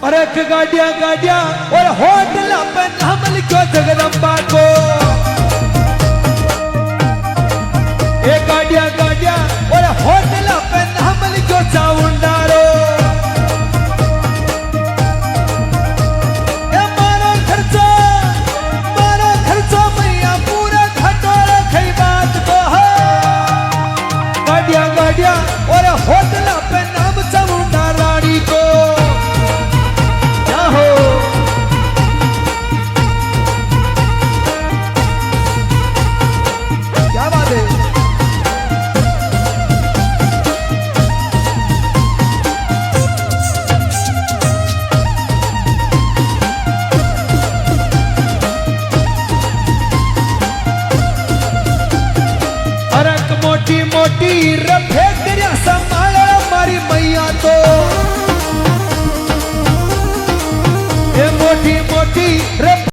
अरे गाड़िया गाड़िया और होटल पे नाम लिखो जगदम्बा को। ए गाड़िया गाड़िया और होटल पे नाम लिखो चाउंडारो। ए मारो खर्चो भैया पूरा खटोल खई बात को है। गाड़िया गाड़िया और होटल पे नाम चाउंडा रानी को। मोटी मोटी रफे गरिया संभाल मारी मैया तो। ये मोटी मोटी